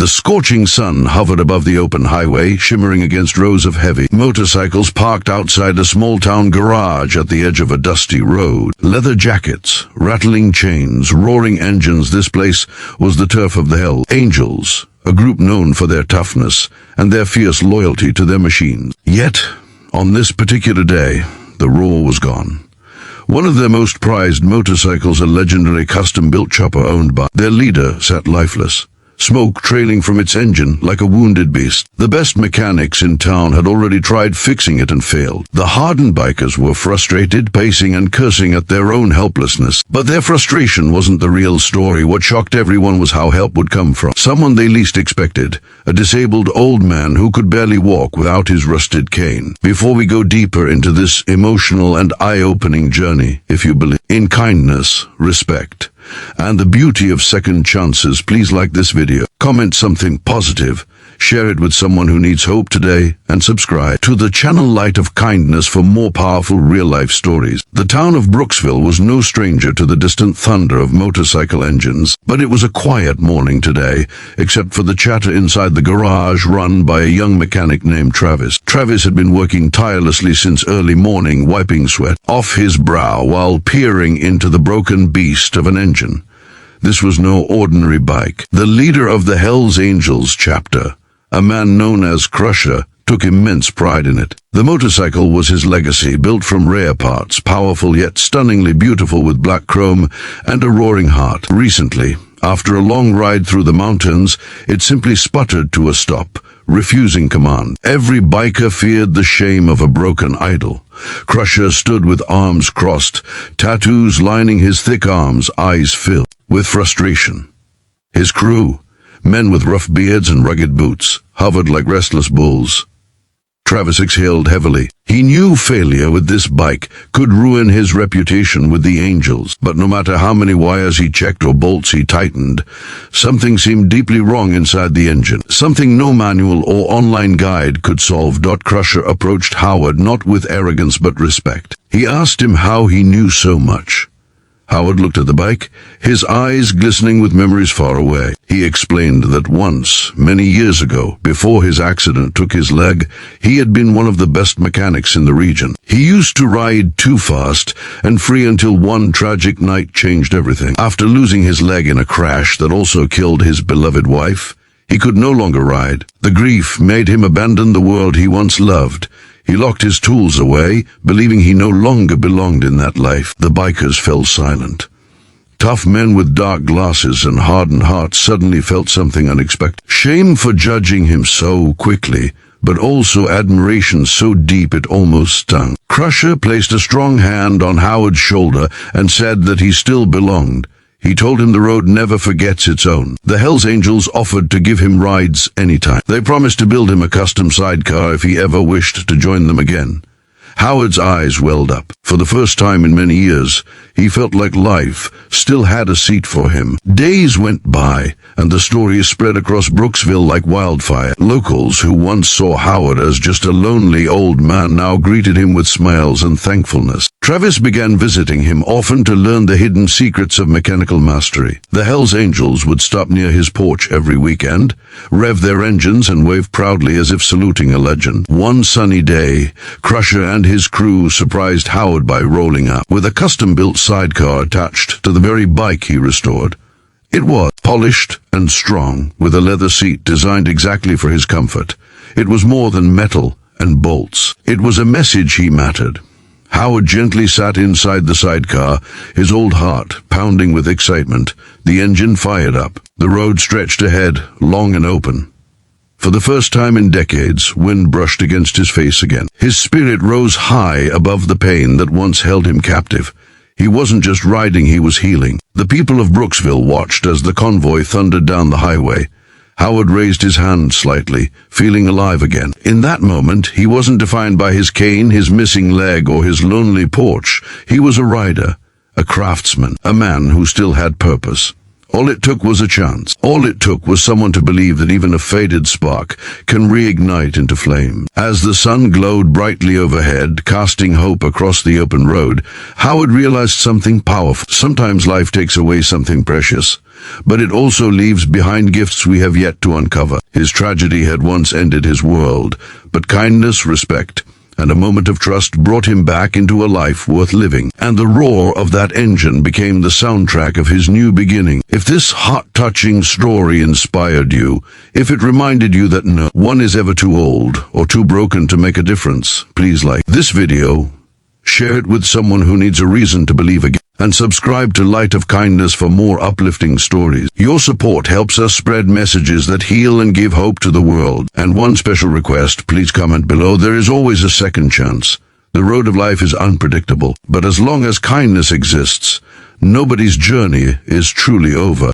The scorching sun hovered above the open highway, shimmering against rows of heavy motorcycles parked outside a small-town garage at the edge of a dusty road. Leather jackets, rattling chains, roaring engines. This place was the turf of the Hells Angels, a group known for their toughness and their fierce loyalty to their machines. Yet, on this particular day, the roar was gone. One of their most prized motorcycles, a legendary custom-built chopper owned by their leader, sat lifeless, smoke trailing from its engine like a wounded beast. The best mechanics in town had already tried fixing it and failed. The hardened bikers were frustrated, pacing and cursing at their own helplessness. But their frustration wasn't the real story. What shocked everyone was how help would come from someone they least expected, a disabled old man who could barely walk without his rusted cane. Before we go deeper into this emotional and eye-opening journey, if you believe in kindness, respect, and the beauty of second chances, please like this video, comment something positive, share it with someone who needs hope today, and subscribe to the channel Light of Kindness for more powerful real-life stories. The town of Brooksville was no stranger to the distant thunder of motorcycle engines, but it was a quiet morning today, except for the chatter inside the garage run by a young mechanic named Travis. Travis had been working tirelessly since early morning, wiping sweat off his brow while peering into the broken beast of an engine. This was no ordinary bike. The leader of the Hells Angels chapter, a man known as Crusher, took immense pride in it. The motorcycle was his legacy, built from rare parts, powerful yet stunningly beautiful with black chrome and a roaring heart. Recently, after a long ride through the mountains, it simply sputtered to a stop, refusing command. Every biker feared the shame of a broken idol. Crusher stood with arms crossed, tattoos lining his thick arms, eyes filled with frustration. His crew, men with rough beards and rugged boots, hovered like restless bulls. Travis exhaled heavily. He knew failure with this bike could ruin his reputation with the Angels, but no matter how many wires he checked or bolts he tightened, something seemed deeply wrong inside the engine. Something no manual or online guide could solve. Crusher approached Howard not with arrogance but respect. He asked him how he knew so much. Howard looked at the bike, his eyes glistening with memories far away. He explained that once, many years ago, before his accident took his leg, he had been one of the best mechanics in the region. He used to ride too fast and free until one tragic night changed everything. After losing his leg in a crash that also killed his beloved wife, he could no longer ride. The grief made him abandon the world he once loved. He locked his tools away, believing he no longer belonged in that life. The bikers fell silent. Tough men with dark glasses and hardened hearts suddenly felt something unexpected. Shame for judging him so quickly, but also admiration so deep it almost stung. Crusher placed a strong hand on Howard's shoulder and said that he still belonged. He told him the road never forgets its own. The Hells Angels offered to give him rides anytime. They promised to build him a custom sidecar if he ever wished to join them again. Howard's eyes welled up. For the first time in many years, he felt like life still had a seat for him. Days went by, and the story spread across Brooksville like wildfire. Locals who once saw Howard as just a lonely old man now greeted him with smiles and thankfulness. Travis began visiting him often to learn the hidden secrets of mechanical mastery. The Hells Angels would stop near his porch every weekend, rev their engines and wave proudly as if saluting a legend. One sunny day, Crusher and his crew surprised Howard by rolling up with a custom-built sidecar attached to the very bike he restored. It was polished and strong, with a leather seat designed exactly for his comfort. It was more than metal and bolts. It was a message he mattered. Howard gently sat inside the sidecar, his old heart pounding with excitement. The engine fired up. The road stretched ahead, long and open. For the first time in decades, wind brushed against his face again. His spirit rose high above the pain that once held him captive. He wasn't just riding, he was healing. The people of Brooksville watched as the convoy thundered down the highway. Howard raised his hand slightly, feeling alive again. In that moment, he wasn't defined by his cane, his missing leg, or his lonely porch. He was a rider, a craftsman, a man who still had purpose. All it took was a chance. All it took was someone to believe that even a faded spark can reignite into flame. As the sun glowed brightly overhead, casting hope across the open road, Howard realized something powerful. Sometimes life takes away something precious, but it also leaves behind gifts we have yet to uncover. His tragedy had once ended his world, but kindness, respect, and a moment of trust brought him back into a life worth living, and the roar of that engine became the soundtrack of his new beginning. If this heart-touching story inspired you, if it reminded you that no one is ever too old or too broken to make a difference, please like this video, share it with someone who needs a reason to believe again, and subscribe to Light of Kindness for more uplifting stories. Your support helps us spread messages that heal and give hope to the world. And one special request, please comment below. There is always a second chance. The road of life is unpredictable, but as long as kindness exists, nobody's journey is truly over.